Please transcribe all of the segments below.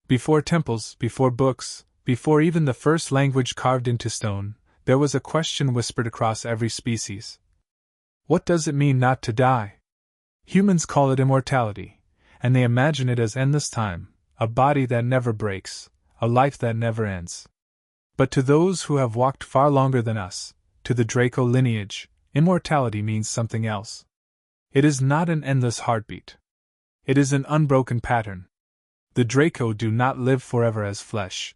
Before temples, before books, before even the first language carved into stone, there was a question whispered across every species. What does it mean not to die? Humans call it immortality, and they imagine it as endless time, a body that never breaks, a life that never ends. But to those who have walked far longer than us, to the Draco lineage, immortality means something else. It is not an endless heartbeat. It is an unbroken pattern. The Draco do not live forever as flesh.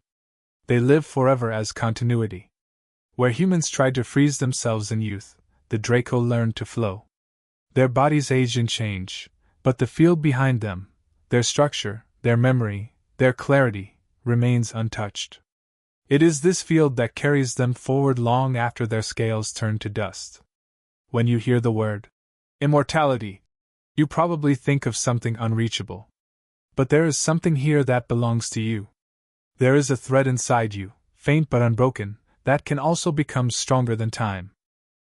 They live forever as continuity. Where humans tried to freeze themselves in youth, the Draco learned to flow. Their bodies age and change, but the field behind them, their structure, their memory, their clarity, remains untouched. It is this field that carries them forward long after their scales turn to dust. When you hear the word immortality, you probably think of something unreachable. But there is something here that belongs to you. There is a thread inside you, faint but unbroken, that can also become stronger than time.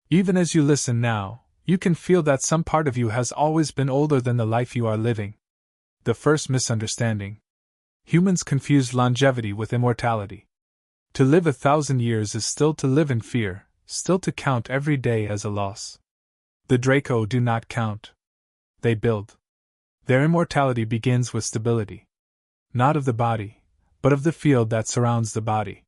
Even as you listen now, you can feel that some part of you has always been older than the life you are living. The first misunderstanding. Humans confuse longevity with immortality. To live 1,000 years is still to live in fear, still to count every day as a loss. The Draco do not count. They build. Their immortality begins with stability. Not of the body, but of the field that surrounds the body.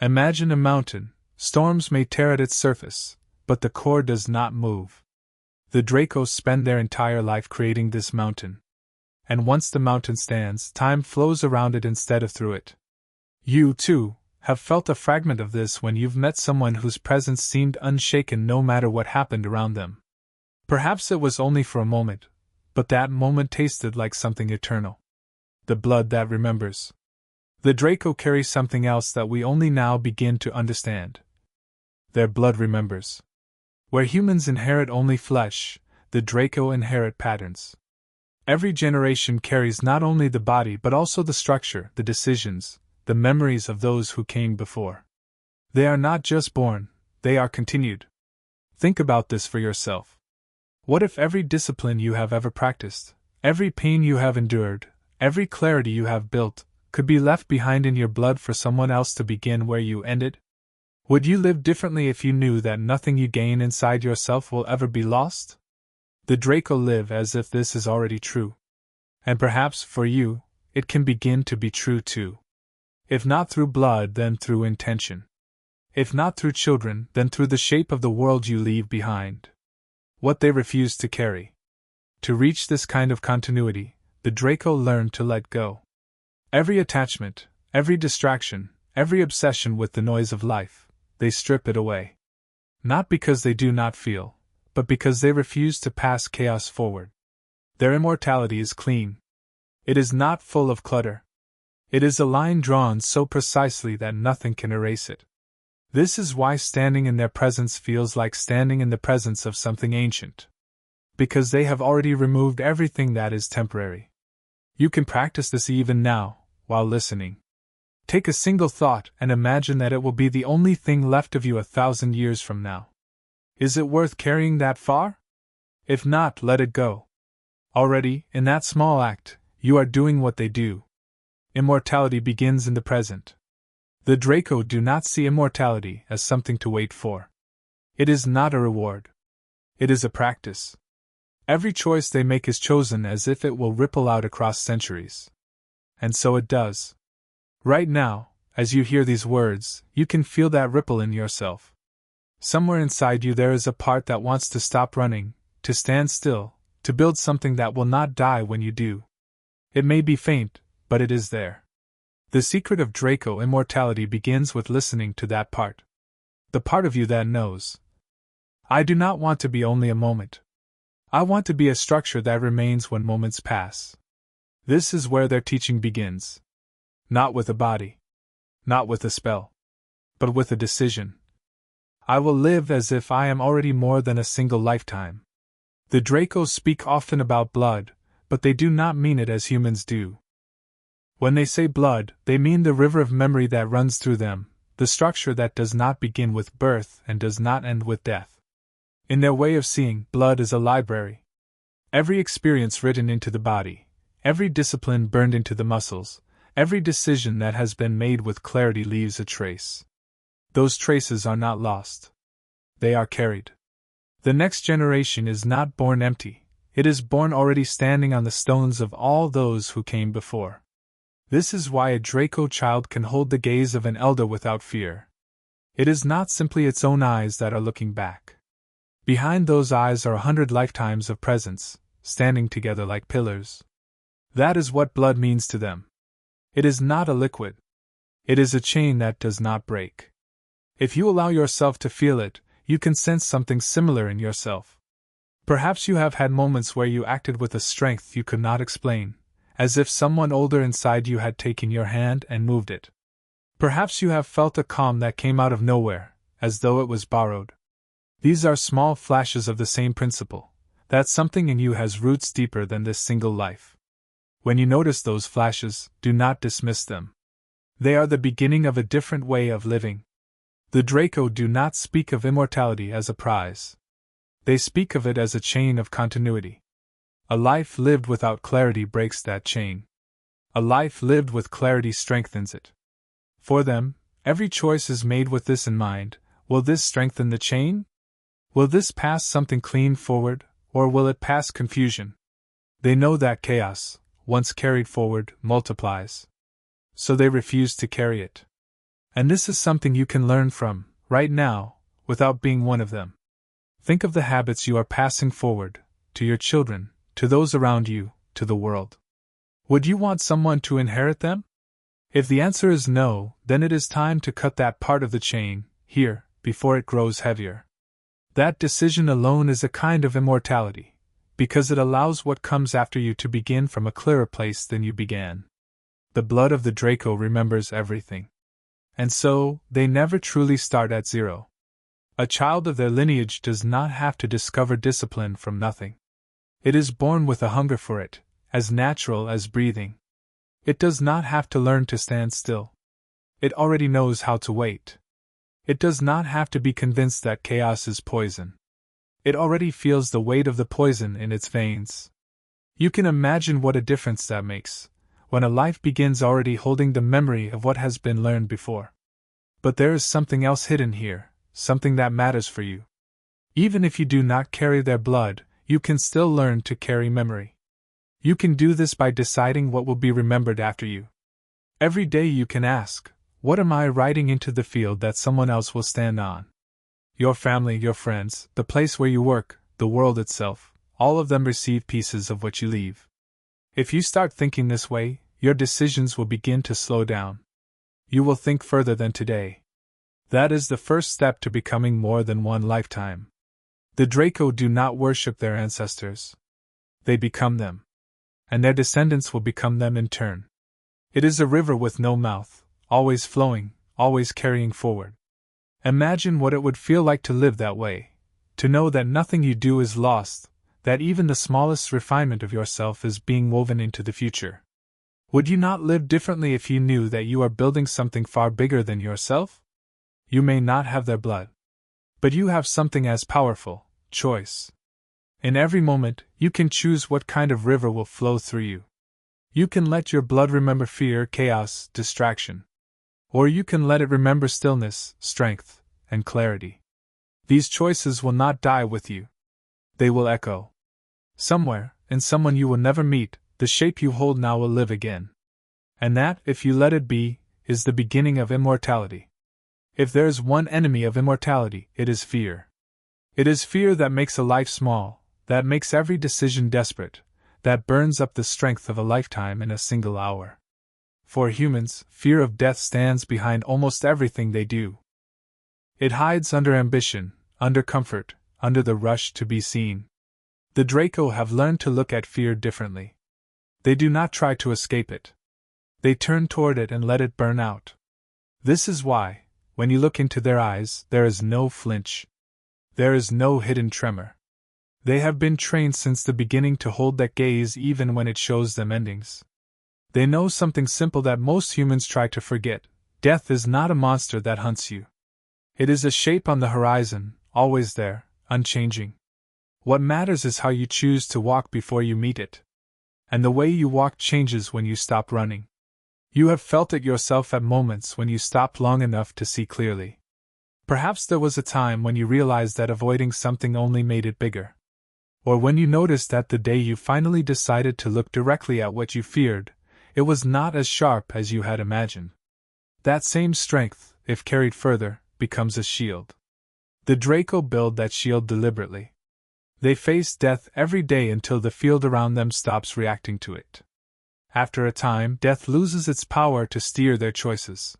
Imagine a mountain. Storms may tear at its surface, but the core does not move. The Dracos spend their entire life creating this mountain. And once the mountain stands, time flows around it instead of through it. You, too, have felt a fragment of this when you've met someone whose presence seemed unshaken no matter what happened around them. Perhaps it was only for a moment, but that moment tasted like something eternal. The blood that remembers. The Draco carries something else that we only now begin to understand. Their blood remembers. Where humans inherit only flesh, the Draco inherit patterns. Every generation carries not only the body but also the structure, the decisions, the memories of those who came before. They are not just born, they are continued. Think about this for yourself. What if every discipline you have ever practiced, every pain you have endured, every clarity you have built, could be left behind in your blood for someone else to begin where you ended? Would you live differently if you knew that nothing you gain inside yourself will ever be lost? The Draco live as if this is already true. And perhaps, for you, it can begin to be true too. If not through blood, then through intention. If not through children, then through the shape of the world you leave behind. What they refuse to carry. To reach this kind of continuity, the Draco learn to let go. Every attachment, every distraction, every obsession with the noise of life, they strip it away. Not because they do not feel, but because they refuse to pass chaos forward. Their immortality is clean. It is not full of clutter. It is a line drawn so precisely that nothing can erase it. This is why standing in their presence feels like standing in the presence of something ancient. Because they have already removed everything that is temporary. You can practice this even now, while listening. Take a single thought and imagine that it will be the only thing left of you 1,000 years from now. Is it worth carrying that far? If not, let it go. Already, in that small act, you are doing what they do. Immortality begins in the present. The Draco do not see immortality as something to wait for. It is not a reward. It is a practice. Every choice they make is chosen as if it will ripple out across centuries. And so it does. Right now, as you hear these words, you can feel that ripple in yourself. Somewhere inside you there is a part that wants to stop running, to stand still, to build something that will not die when you do. It may be faint, but it is there. The secret of Draco immortality begins with listening to that part. The part of you that knows. I do not want to be only a moment. I want to be a structure that remains when moments pass. This is where their teaching begins. Not with a body. Not with a spell. But with a decision. I will live as if I am already more than a single lifetime. The Dracos speak often about blood, but they do not mean it as humans do. When they say blood, they mean the river of memory that runs through them, the structure that does not begin with birth and does not end with death. In their way of seeing, blood is a library. Every experience written into the body, every discipline burned into the muscles, Every decision that has been made with clarity leaves a trace. Those traces are not lost. They are carried. The next generation is not born empty, it is born already standing on the stones of all those who came before. This is why a Draco child can hold the gaze of an elder without fear. It is not simply its own eyes that are looking back. Behind those eyes are 100 lifetimes of presence, standing together like pillars. That is what blood means to them. It is not a liquid. It is a chain that does not break. If you allow yourself to feel it, you can sense something similar in yourself. Perhaps you have had moments where you acted with a strength you could not explain, as if someone older inside you had taken your hand and moved it. Perhaps you have felt a calm that came out of nowhere, as though it was borrowed. These are small flashes of the same principle, that something in you has roots deeper than this single life. When you notice those flashes, do not dismiss them. They are the beginning of a different way of living. The Draco do not speak of immortality as a prize. They speak of it as a chain of continuity. A life lived without clarity breaks that chain. A life lived with clarity strengthens it. For them, every choice is made with this in mind. Will this strengthen the chain? Will this pass something clean forward, or will it pass confusion? They know that chaos, once carried forward, multiplies. So they refuse to carry it. And this is something you can learn from, right now, without being one of them. Think of the habits you are passing forward, to your children, to those around you, to the world. Would you want someone to inherit them? If the answer is no, then it is time to cut that part of the chain, here, before it grows heavier. That decision alone is a kind of immortality, because it allows what comes after you to begin from a clearer place than you began. The blood of the Draco remembers everything. And so, they never truly start at zero. A child of their lineage does not have to discover discipline from nothing. It is born with a hunger for it, as natural as breathing. It does not have to learn to stand still. It already knows how to wait. It does not have to be convinced that chaos is poison. It already feels the weight of the poison in its veins. You can imagine what a difference that makes, when a life begins already holding the memory of what has been learned before. But there is something else hidden here, something that matters for you. Even if you do not carry their blood, you can still learn to carry memory. You can do this by deciding what will be remembered after you. Every day you can ask, what am I writing into the field that someone else will stand on? Your family, your friends, the place where you work, the world itself, all of them receive pieces of what you leave. If you start thinking this way, your decisions will begin to slow down. You will think further than today. That is the first step to becoming more than one lifetime. The Draco do not worship their ancestors. They become them. And their descendants will become them in turn. It is a river with no mouth, always flowing, always carrying forward. Imagine what it would feel like to live that way, to know that nothing you do is lost, that even the smallest refinement of yourself is being woven into the future. Would you not live differently if you knew that you are building something far bigger than yourself? You may not have their blood, but you have something as powerful, choice. In every moment, you can choose what kind of river will flow through you. You can let your blood remember fear, chaos, distraction. Or you can let it remember stillness, strength, and clarity. These choices will not die with you. They will echo. Somewhere, in someone you will never meet, the shape you hold now will live again. And that, if you let it be, is the beginning of immortality. If there is one enemy of immortality, it is fear. It is fear that makes a life small, that makes every decision desperate, that burns up the strength of a lifetime in a single hour. For humans, fear of death stands behind almost everything they do. It hides under ambition, under comfort, under the rush to be seen. The Draco have learned to look at fear differently. They do not try to escape it. They turn toward it and let it burn out. This is why, when you look into their eyes, there is no flinch. There is no hidden tremor. They have been trained since the beginning to hold that gaze even when it shows them endings. They know something simple that most humans try to forget: death is not a monster that hunts you. It is a shape on the horizon, always there, unchanging. What matters is how you choose to walk before you meet it. And the way you walk changes when you stop running. You have felt it yourself at moments when you stopped long enough to see clearly. Perhaps there was a time when you realized that avoiding something only made it bigger. Or when you noticed that the day you finally decided to look directly at what you feared, it was not as sharp as you had imagined. That same strength, if carried further, becomes a shield. The Draco build that shield deliberately. They face death every day until the field around them stops reacting to it. After a time, death loses its power to steer their choices.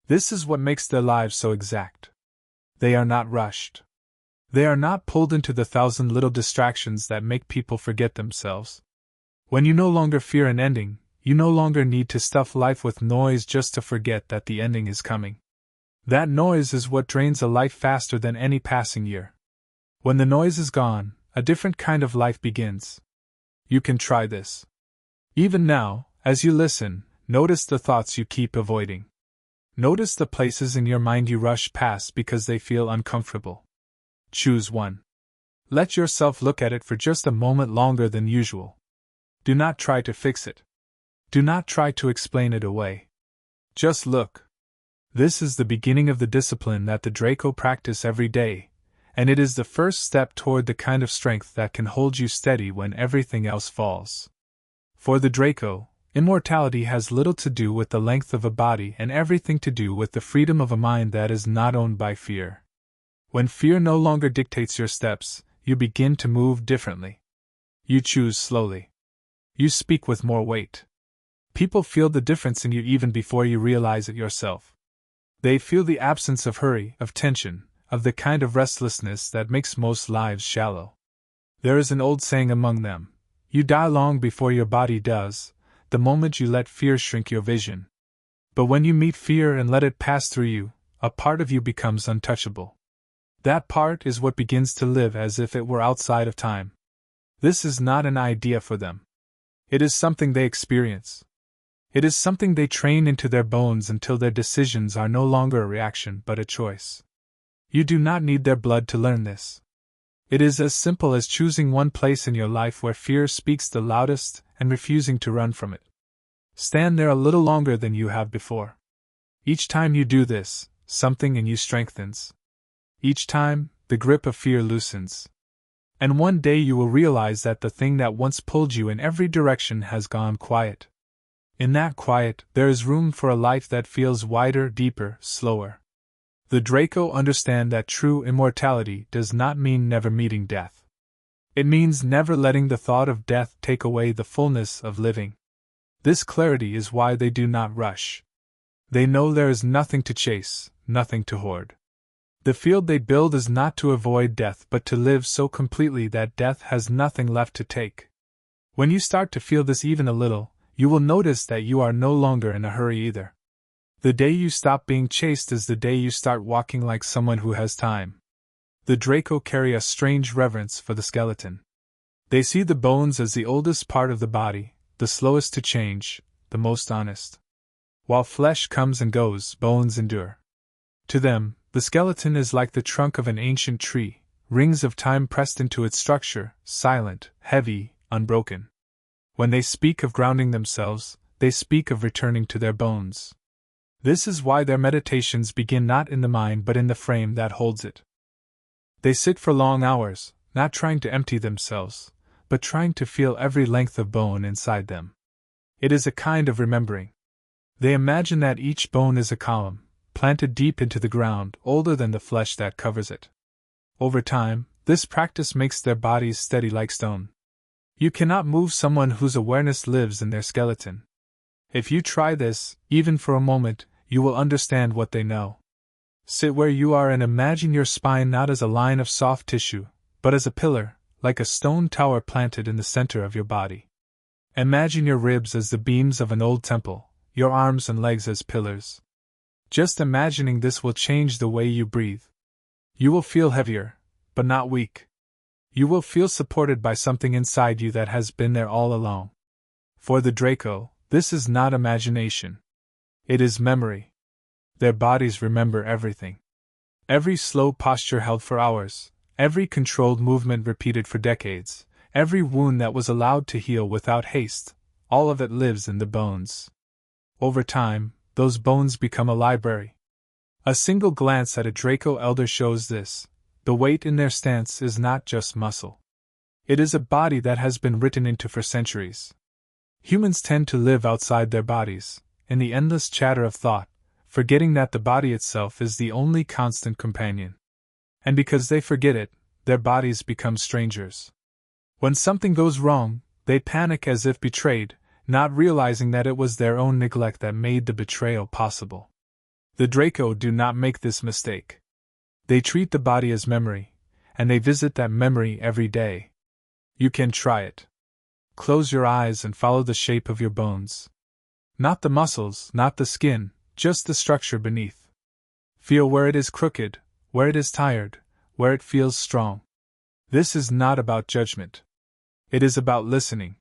This is what makes their lives so exact. They are not rushed. They are not pulled into the thousand little distractions that make people forget themselves. When you no longer fear an ending, you no longer need to stuff life with noise just to forget that the ending is coming. That noise is what drains a life faster than any passing year. When the noise is gone, a different kind of life begins. You can try this. Even now, as you listen, notice the thoughts you keep avoiding. Notice the places in your mind you rush past because they feel uncomfortable. Choose one. Let yourself look at it for just a moment longer than usual. Do not try to fix it. Do not try to explain it away. Just look. This is the beginning of the discipline that the Draco practice every day, and it is the first step toward the kind of strength that can hold you steady when everything else falls. For the Draco, immortality has little to do with the length of a body and everything to do with the freedom of a mind that is not owned by fear. When fear no longer dictates your steps, you begin to move differently. You choose slowly. You speak with more weight. People feel the difference in you even before you realize it yourself. They feel the absence of hurry, of tension, of the kind of restlessness that makes most lives shallow. There is an old saying among them: you die long before your body does, the moment you let fear shrink your vision. But when you meet fear and let it pass through you, a part of you becomes untouchable. That part is what begins to live as if it were outside of time. This is not an idea for them. It is something they experience. It is something they train into their bones until their decisions are no longer a reaction but a choice. You do not need their blood to learn this. It is as simple as choosing one place in your life where fear speaks the loudest and refusing to run from it. Stand there a little longer than you have before. Each time you do this, something in you strengthens. Each time, the grip of fear loosens. And one day you will realize that the thing that once pulled you in every direction has gone quiet. In that quiet, there is room for a life that feels wider, deeper, slower. The Draco understand that true immortality does not mean never meeting death. It means never letting the thought of death take away the fullness of living. This clarity is why they do not rush. They know there is nothing to chase, nothing to hoard. The field they build is not to avoid death but to live so completely that death has nothing left to take. When you start to feel this even a little, you will notice that you are no longer in a hurry either. The day you stop being chased is the day you start walking like someone who has time. The Draco carry a strange reverence for the skeleton. They see the bones as the oldest part of the body, the slowest to change, the most honest. While flesh comes and goes, bones endure. To them, the skeleton is like the trunk of an ancient tree, rings of time pressed into its structure, silent, heavy, unbroken. When they speak of grounding themselves, they speak of returning to their bones. This is why their meditations begin not in the mind but in the frame that holds it. They sit for long hours, not trying to empty themselves, but trying to feel every length of bone inside them. It is a kind of remembering. They imagine that each bone is a column, planted deep into the ground, older than the flesh that covers it. Over time, this practice makes their bodies steady like stone. You cannot move someone whose awareness lives in their skeleton. If you try this, even for a moment, you will understand what they know. Sit where you are and imagine your spine not as a line of soft tissue, but as a pillar, like a stone tower planted in the center of your body. Imagine your ribs as the beams of an old temple, your arms and legs as pillars. Just imagining this will change the way you breathe. You will feel heavier, but not weak. You will feel supported by something inside you that has been there all along. For the Draco, this is not imagination. It is memory. Their bodies remember everything. Every slow posture held for hours, every controlled movement repeated for decades, every wound that was allowed to heal without haste, all of it lives in the bones. Over time, those bones become a library. A single glance at a Draco Elder shows this. The weight in their stance is not just muscle. It is a body that has been written into for centuries. Humans tend to live outside their bodies, in the endless chatter of thought, forgetting that the body itself is the only constant companion. And because they forget it, their bodies become strangers. When something goes wrong, they panic as if betrayed, not realizing that it was their own neglect that made the betrayal possible. The Draco do not make this mistake. They treat the body as memory, and they visit that memory every day. You can try it. Close your eyes and follow the shape of your bones. Not the muscles, not the skin, just the structure beneath. Feel where it is crooked, where it is tired, where it feels strong. This is not about judgment. It is about listening.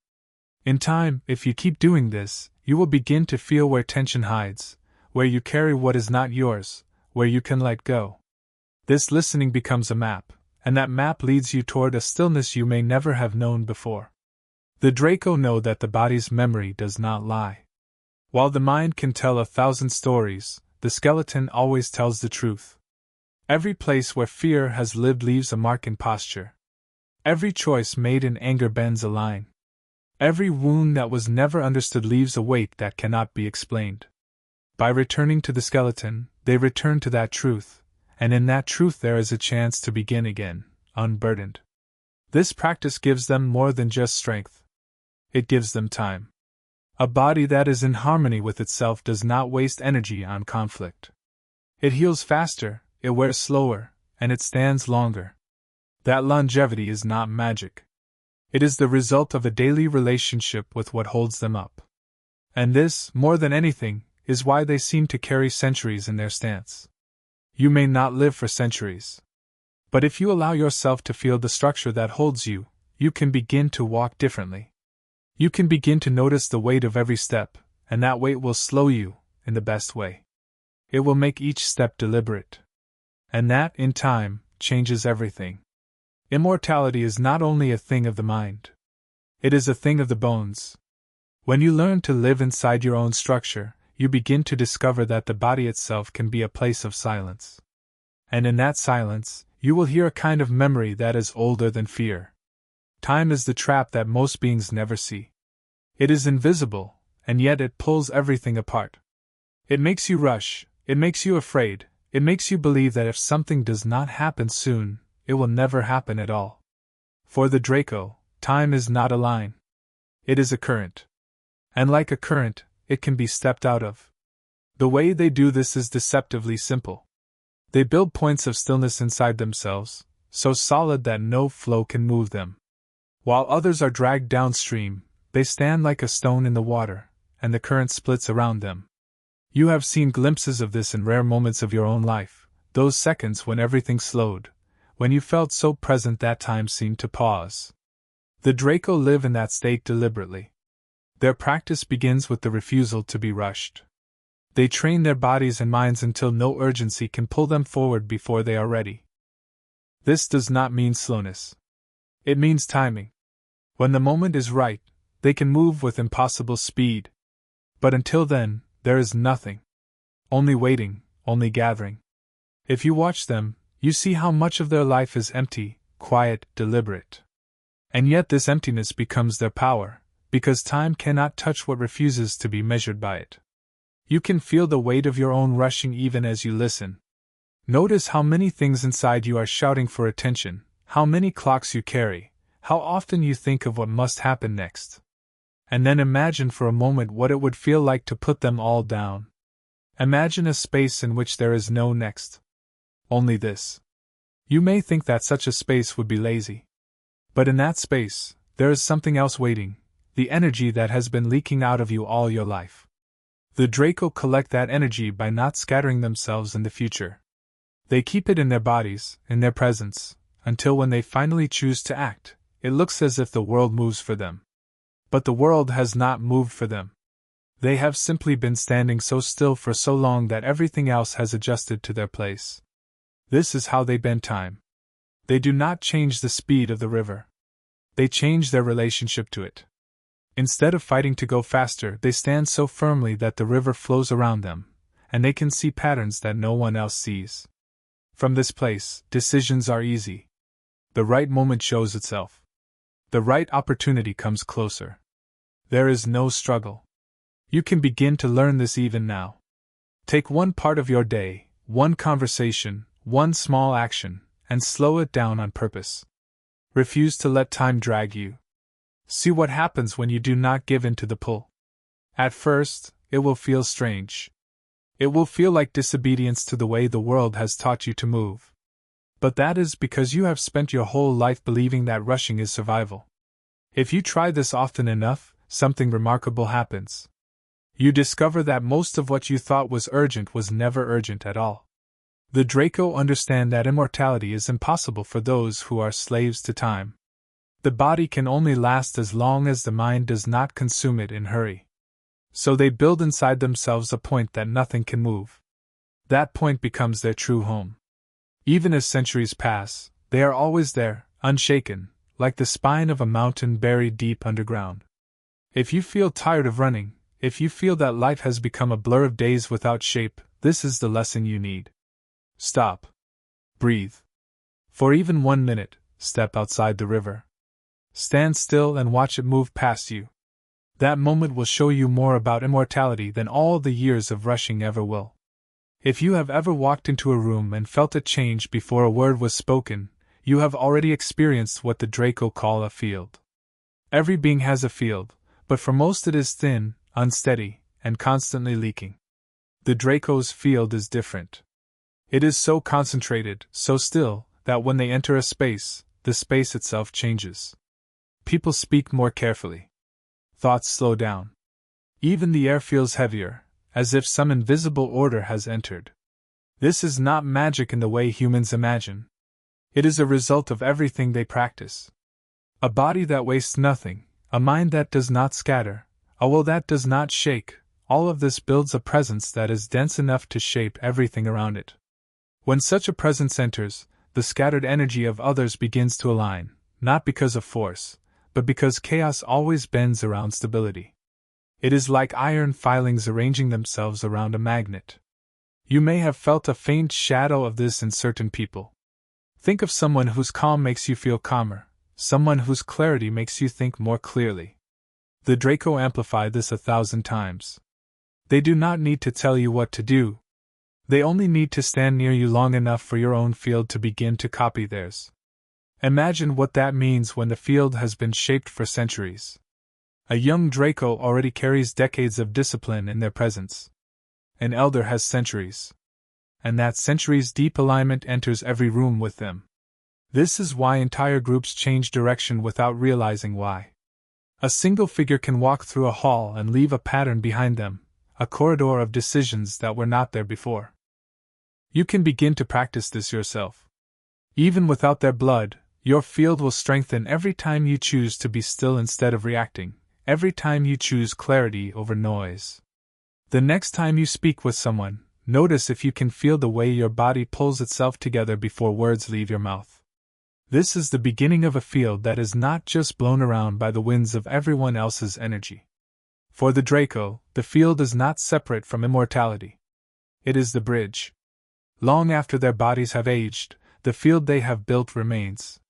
In time, if you keep doing this, you will begin to feel where tension hides, where you carry what is not yours, where you can let go. This listening becomes a map, and that map leads you toward a stillness you may never have known before. The Draco know that the body's memory does not lie. While the mind can tell 1,000 stories, the skeleton always tells the truth. Every place where fear has lived leaves a mark in posture. Every choice made in anger bends a line. Every wound that was never understood leaves a weight that cannot be explained. By returning to the skeleton, they return to that truth, and in that truth there is a chance to begin again, unburdened. This practice gives them more than just strength. It gives them time. A body that is in harmony with itself does not waste energy on conflict. It heals faster, it wears slower, and it stands longer. That longevity is not magic. It is the result of a daily relationship with what holds them up. And this, more than anything, is why they seem to carry centuries in their stance. You may not live for centuries. But if you allow yourself to feel the structure that holds you, you can begin to walk differently. You can begin to notice the weight of every step, and that weight will slow you, in the best way. It will make each step deliberate. And that, in time, changes everything. Immortality is not only a thing of the mind. It is a thing of the bones. When you learn to live inside your own structure, you begin to discover that the body itself can be a place of silence. And in that silence, you will hear a kind of memory that is older than fear. Time is the trap that most beings never see. It is invisible, and yet it pulls everything apart. It makes you rush, it makes you afraid, it makes you believe that if something does not happen soon, it will never happen at all. For the Draco, time is not a line. It is a current. And like a current, it can be stepped out of. The way they do this is deceptively simple. They build points of stillness inside themselves, so solid that no flow can move them. While others are dragged downstream, they stand like a stone in the water, and the current splits around them. You have seen glimpses of this in rare moments of your own life, those seconds when everything slowed, when you felt so present that time seemed to pause. The Draco live in that state deliberately. Their practice begins with the refusal to be rushed. They train their bodies and minds until no urgency can pull them forward before they are ready. This does not mean slowness. It means timing. When the moment is right, they can move with impossible speed. But until then, there is nothing. Only waiting, only gathering. If you watch them, you see how much of their life is empty, quiet, deliberate. And yet this emptiness becomes their power, because time cannot touch what refuses to be measured by it. You can feel the weight of your own rushing even as you listen. Notice how many things inside you are shouting for attention, how many clocks you carry, how often you think of what must happen next. And then imagine for a moment what it would feel like to put them all down. Imagine a space in which there is no next. Only this. You may think that such a space would be lazy. But in that space, there is something else waiting, the energy that has been leaking out of you all your life. The Draco collect that energy by not scattering themselves in the future. They keep it in their bodies, in their presence, until when they finally choose to act, it looks as if the world moves for them. But the world has not moved for them. They have simply been standing so still for so long that everything else has adjusted to their place. This is how they bend time. They do not change the speed of the river. They change their relationship to it. Instead of fighting to go faster, they stand so firmly that the river flows around them, and they can see patterns that no one else sees. From this place, decisions are easy. The right moment shows itself. The right opportunity comes closer. There is no struggle. You can begin to learn this even now. Take one part of your day, one conversation, one small action, and slow it down on purpose. Refuse to let time drag you. See what happens when you do not give in to the pull. At first, it will feel strange. It will feel like disobedience to the way the world has taught you to move. But that is because you have spent your whole life believing that rushing is survival. If you try this often enough, something remarkable happens. You discover that most of what you thought was urgent was never urgent at all. The Draco understand that immortality is impossible for those who are slaves to time. The body can only last as long as the mind does not consume it in hurry. So they build inside themselves a point that nothing can move. That point becomes their true home. Even as centuries pass, they are always there, unshaken, like the spine of a mountain buried deep underground. If you feel tired of running, if you feel that life has become a blur of days without shape, this is the lesson you need. Stop. Breathe. For even 1 minute, step outside the river. Stand still and watch it move past you. That moment will show you more about immortality than all the years of rushing ever will. If you have ever walked into a room and felt a change before a word was spoken, you have already experienced what the Draco call a field. Every being has a field, but for most it is thin, unsteady, and constantly leaking. The Draco's field is different. It is so concentrated, so still, that when they enter a space, the space itself changes. People speak more carefully. Thoughts slow down. Even the air feels heavier, as if some invisible order has entered. This is not magic in the way humans imagine. It is a result of everything they practice. A body that wastes nothing, a mind that does not scatter, a will that does not shake, all of this builds a presence that is dense enough to shape everything around it. When such a presence enters, the scattered energy of others begins to align, not because of force, but because chaos always bends around stability. It is like iron filings arranging themselves around a magnet. You may have felt a faint shadow of this in certain people. Think of someone whose calm makes you feel calmer, someone whose clarity makes you think more clearly. The Draco amplify this 1,000 times. They do not need to tell you what to do. They only need to stand near you long enough for your own field to begin to copy theirs. Imagine what that means when the field has been shaped for centuries. A young Draco already carries decades of discipline in their presence. An elder has centuries. And that century's deep alignment enters every room with them. This is why entire groups change direction without realizing why. A single figure can walk through a hall and leave a pattern behind them, a corridor of decisions that were not there before. You can begin to practice this yourself. Even without their blood, your field will strengthen every time you choose to be still instead of reacting, every time you choose clarity over noise. The next time you speak with someone, notice if you can feel the way your body pulls itself together before words leave your mouth. This is the beginning of a field that is not just blown around by the winds of everyone else's energy. For the Draco, the field is not separate from immortality. It is the bridge. Long after their bodies have aged, the field they have built remains.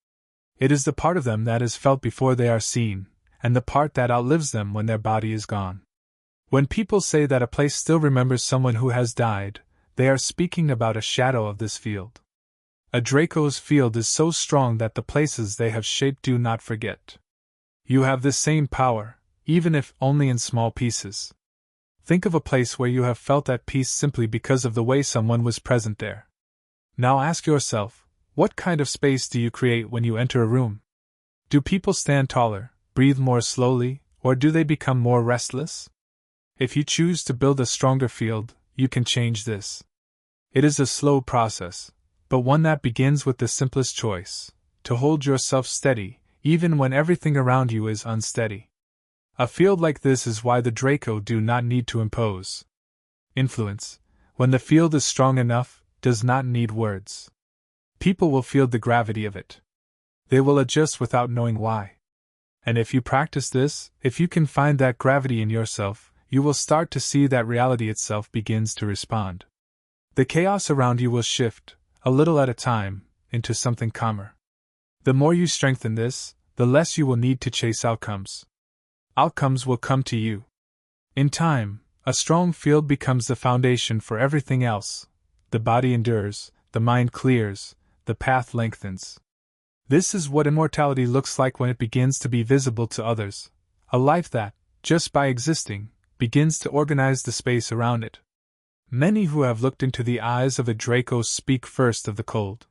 It is the part of them that is felt before they are seen, and the part that outlives them when their body is gone. When people say that a place still remembers someone who has died, they are speaking about a shadow of this field. A Draco's field is so strong that the places they have shaped do not forget. You have this same power, even if only in small pieces. Think of a place where you have felt at peace simply because of the way someone was present there. Now ask yourself, what kind of space do you create when you enter a room? Do people stand taller, breathe more slowly, or do they become more restless? If you choose to build a stronger field, you can change this. It is a slow process, but one that begins with the simplest choice: to hold yourself steady, even when everything around you is unsteady. A field like this is why the Draco do not need to impose. Influence, when the field is strong enough, does not need words. People will feel the gravity of it. They will adjust without knowing why. And if you practice this, if you can find that gravity in yourself, you will start to see that reality itself begins to respond. The chaos around you will shift, a little at a time, into something calmer. The more you strengthen this, the less you will need to chase outcomes. Outcomes will come to you. In time, a strong field becomes the foundation for everything else. The body endures, the mind clears, the path lengthens. This is what immortality looks like when it begins to be visible to others. A life that, just by existing, begins to organize the space around it. Many who have looked into the eyes of a Draco speak first of the cold.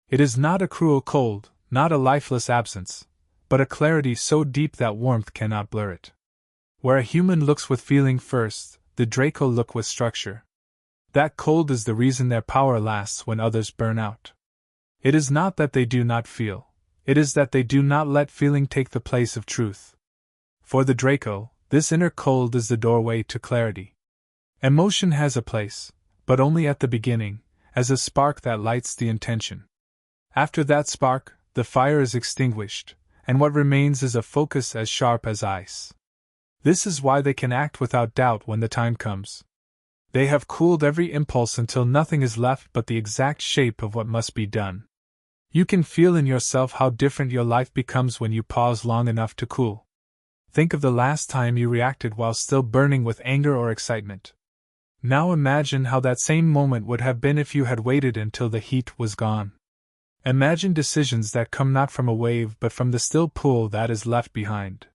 It is not a cruel cold, not a lifeless absence, but a clarity so deep that warmth cannot blur it. Where a human looks with feeling first, the Draco look with structure. That cold is the reason their power lasts when others burn out. It is not that they do not feel, it is that they do not let feeling take the place of truth. For the Draco, this inner cold is the doorway to clarity. Emotion has a place, but only at the beginning, as a spark that lights the intention. After that spark, the fire is extinguished, and what remains is a focus as sharp as ice. This is why they can act without doubt when the time comes. They have cooled every impulse until nothing is left but the exact shape of what must be done. You can feel in yourself how different your life becomes when you pause long enough to cool. Think of the last time you reacted while still burning with anger or excitement. Now imagine how that same moment would have been if you had waited until the heat was gone. Imagine decisions that come not from a wave but from the still pool that is left behind.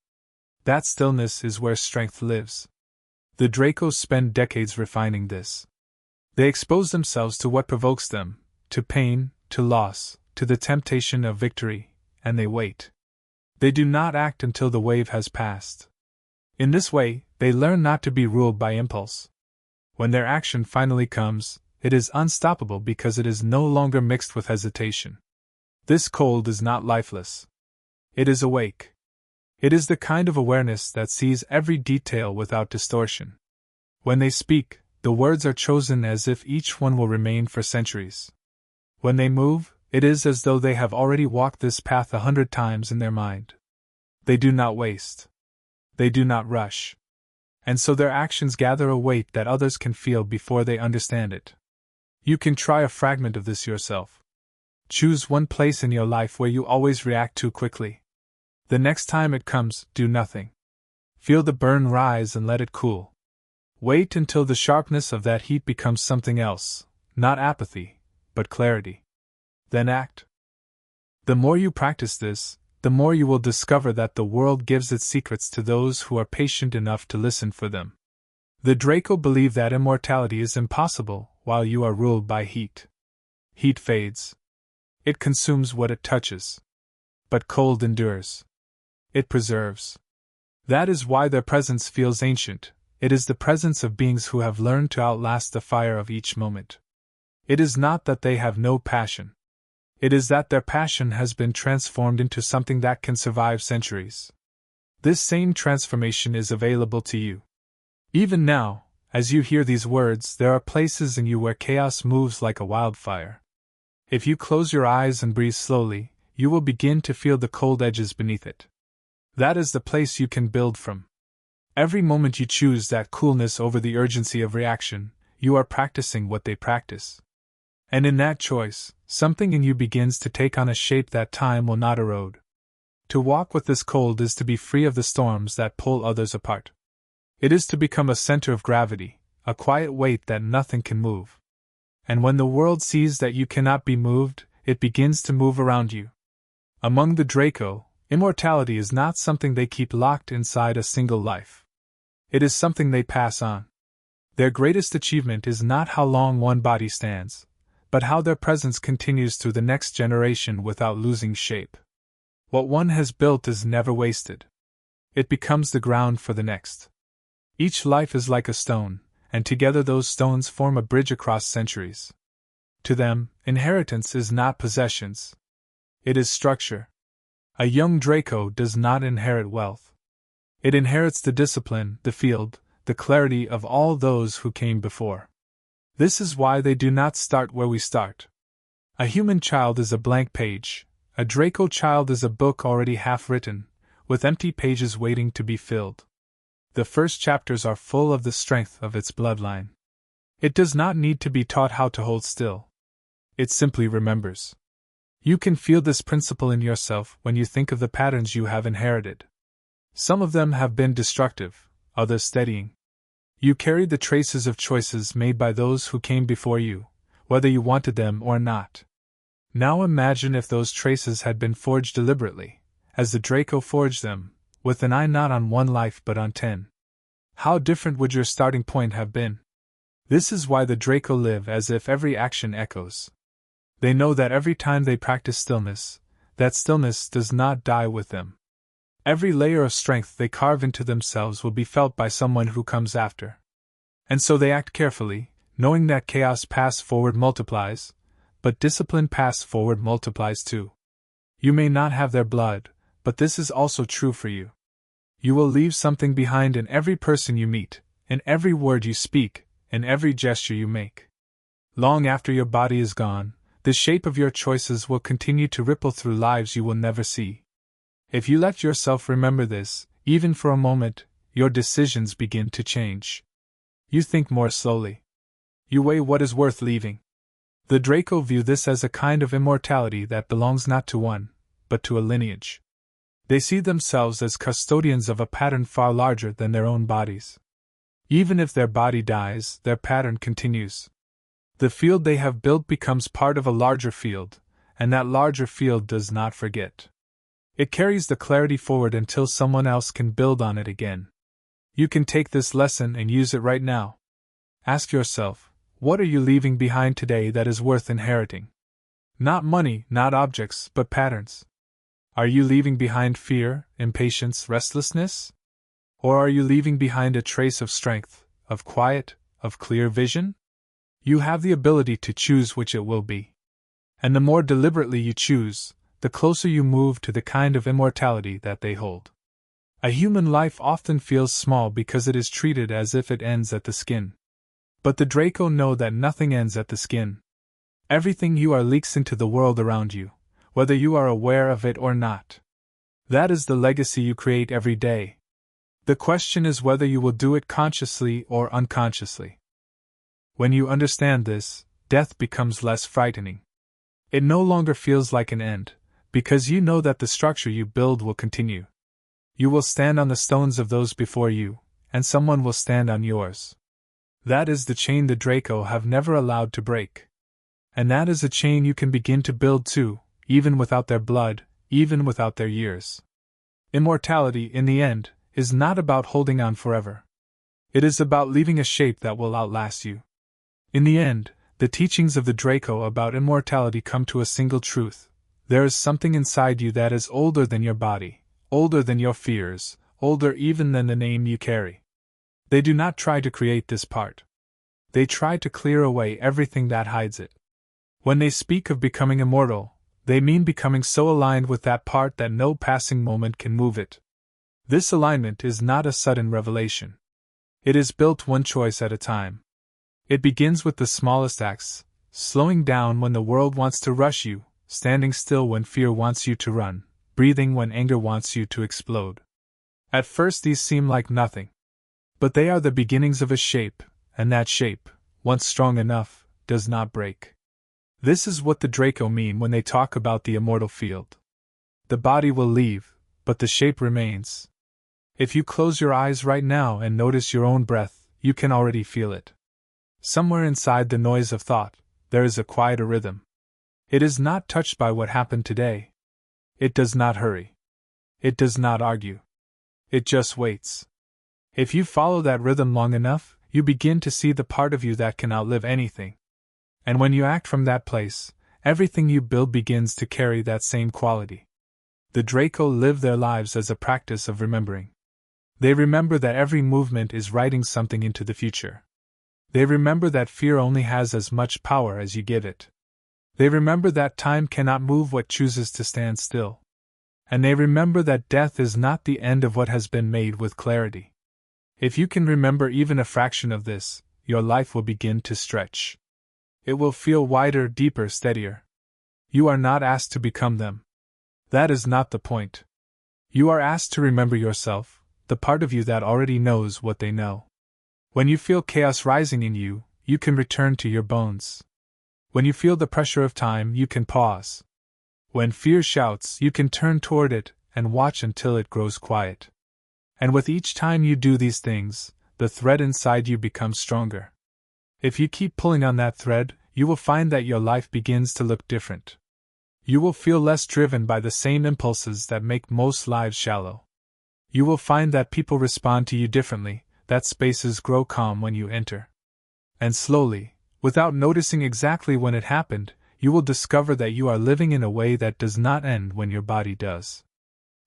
That stillness is where strength lives. The Dracos spend decades refining this. They expose themselves to what provokes them, to pain, to loss, to the temptation of victory, and they wait. They do not act until the wave has passed. In this way, they learn not to be ruled by impulse. When their action finally comes, it is unstoppable because it is no longer mixed with hesitation. This cold is not lifeless. It is awake. It is the kind of awareness that sees every detail without distortion. When they speak, the words are chosen as if each one will remain for centuries. When they move, it is as though they have already walked this path 100 times in their mind. They do not waste. They do not rush. And so their actions gather a weight that others can feel before they understand it. You can try a fragment of this yourself. Choose one place in your life where you always react too quickly. The next time it comes, do nothing. Feel the burn rise and let it cool. Wait until the sharpness of that heat becomes something else, not apathy, but clarity. Then act. The more you practice this, the more you will discover that the world gives its secrets to those who are patient enough to listen for them. The Draco believe that immortality is impossible while you are ruled by heat. Heat fades. It consumes what it touches. But cold endures. It preserves. That is why their presence feels ancient. It is the presence of beings who have learned to outlast the fire of each moment. It is not that they have no passion. It is that their passion has been transformed into something that can survive centuries. This same transformation is available to you. Even now, as you hear these words, there are places in you where chaos moves like a wildfire. If you close your eyes and breathe slowly, you will begin to feel the cold edges beneath it. That is the place you can build from. Every moment you choose that coolness over the urgency of reaction, you are practicing what they practice. And in that choice, something in you begins to take on a shape that time will not erode. To walk with this cold is to be free of the storms that pull others apart. It is to become a center of gravity, a quiet weight that nothing can move. And when the world sees that you cannot be moved, it begins to move around you. Among the Draco, immortality is not something they keep locked inside a single life. It is something they pass on. Their greatest achievement is not how long one body stands, but how their presence continues through the next generation without losing shape. What one has built is never wasted. It becomes the ground for the next. Each life is like a stone, and together those stones form a bridge across centuries. To them, inheritance is not possessions. It is structure. A young Draco does not inherit wealth. It inherits the discipline, the field, the clarity of all those who came before. This is why they do not start where we start. A human child is a blank page. A Draco child is a book already half written, with empty pages waiting to be filled. The first chapters are full of the strength of its bloodline. It does not need to be taught how to hold still. It simply remembers. You can feel this principle in yourself when you think of the patterns you have inherited. Some of them have been destructive, others steadying. You carry the traces of choices made by those who came before you, whether you wanted them or not. Now imagine if those traces had been forged deliberately, as the Draco forged them, with an eye not on one life but on 10. How different would your starting point have been? This is why the Draco live as if every action echoes. They know that every time they practice stillness, that stillness does not die with them. Every layer of strength they carve into themselves will be felt by someone who comes after. And so they act carefully, knowing that chaos pass forward multiplies, but discipline pass forward multiplies too. You may not have their blood, but this is also true for you. You will leave something behind in every person you meet, in every word you speak, in every gesture you make. Long after your body is gone, the shape of your choices will continue to ripple through lives you will never see. If you let yourself remember this, even for a moment, your decisions begin to change. You think more slowly. You weigh what is worth leaving. The Draco view this as a kind of immortality that belongs not to one, but to a lineage. They see themselves as custodians of a pattern far larger than their own bodies. Even if their body dies, their pattern continues. The field they have built becomes part of a larger field, and that larger field does not forget. It carries the clarity forward until someone else can build on it again. You can take this lesson and use it right now. Ask yourself, what are you leaving behind today that is worth inheriting? Not money, not objects, but patterns. Are you leaving behind fear, impatience, restlessness? Or are you leaving behind a trace of strength, of quiet, of clear vision? You have the ability to choose which it will be. And the more deliberately you choose, the closer you move to the kind of immortality that they hold. A human life often feels small because it is treated as if it ends at the skin. But the Draco know that nothing ends at the skin. Everything you are leaks into the world around you, whether you are aware of it or not. That is the legacy you create every day. The question is whether you will do it consciously or unconsciously. When you understand this, death becomes less frightening. It no longer feels like an end, because you know that the structure you build will continue. You will stand on the stones of those before you, and someone will stand on yours. That is the chain the Draco have never allowed to break. And that is a chain you can begin to build too, even without their blood, even without their years. Immortality, in the end, is not about holding on forever. It is about leaving a shape that will outlast you. In the end, the teachings of the Draco about immortality come to a single truth. There is something inside you that is older than your body, older than your fears, older even than the name you carry. They do not try to create this part. They try to clear away everything that hides it. When they speak of becoming immortal, they mean becoming so aligned with that part that no passing moment can move it. This alignment is not a sudden revelation. It is built one choice at a time. It begins with the smallest acts, slowing down when the world wants to rush you, standing still when fear wants you to run, breathing when anger wants you to explode. At first these seem like nothing. But they are the beginnings of a shape, and that shape, once strong enough, does not break. This is what the Draco mean when they talk about the immortal field. The body will leave, but the shape remains. If you close your eyes right now and notice your own breath, you can already feel it. Somewhere inside the noise of thought, there is a quieter rhythm. It is not touched by what happened today. It does not hurry. It does not argue. It just waits. If you follow that rhythm long enough, you begin to see the part of you that can outlive anything. And when you act from that place, everything you build begins to carry that same quality. The Draco live their lives as a practice of remembering. They remember that every movement is writing something into the future. They remember that fear only has as much power as you give it. They remember that time cannot move what chooses to stand still. And they remember that death is not the end of what has been made with clarity. If you can remember even a fraction of this, your life will begin to stretch. It will feel wider, deeper, steadier. You are not asked to become them. That is not the point. You are asked to remember yourself, the part of you that already knows what they know. When you feel chaos rising in you, you can return to your bones. When you feel the pressure of time, you can pause. When fear shouts, you can turn toward it and watch until it grows quiet. And with each time you do these things, the thread inside you becomes stronger. If you keep pulling on that thread, you will find that your life begins to look different. You will feel less driven by the same impulses that make most lives shallow. You will find that people respond to you differently, that spaces grow calm when you enter. And slowly, without noticing exactly when it happened, you will discover that you are living in a way that does not end when your body does.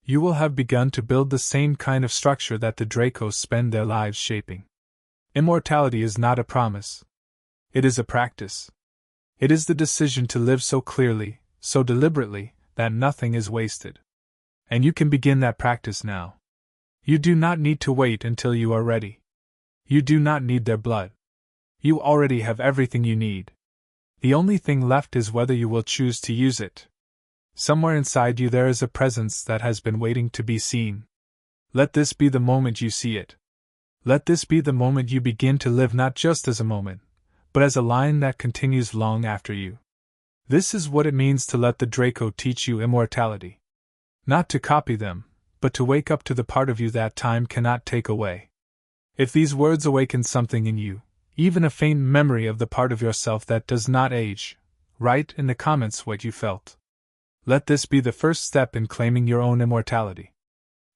You will have begun to build the same kind of structure that the Dracos spend their lives shaping. Immortality is not a promise. It is a practice. It is the decision to live so clearly, so deliberately, that nothing is wasted. And you can begin that practice now. You do not need to wait until you are ready. You do not need their blood. You already have everything you need. The only thing left is whether you will choose to use it. Somewhere inside you there is a presence that has been waiting to be seen. Let this be the moment you see it. Let this be the moment you begin to live not just as a moment, but as a line that continues long after you. This is what it means to let the Draco teach you immortality. Not to copy them, but to wake up to the part of you that time cannot take away. If these words awaken something in you, even a faint memory of the part of yourself that does not age, write in the comments what you felt. Let this be the first step in claiming your own immortality.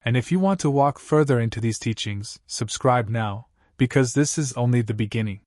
And if you want to walk further into these teachings, subscribe now, because this is only the beginning.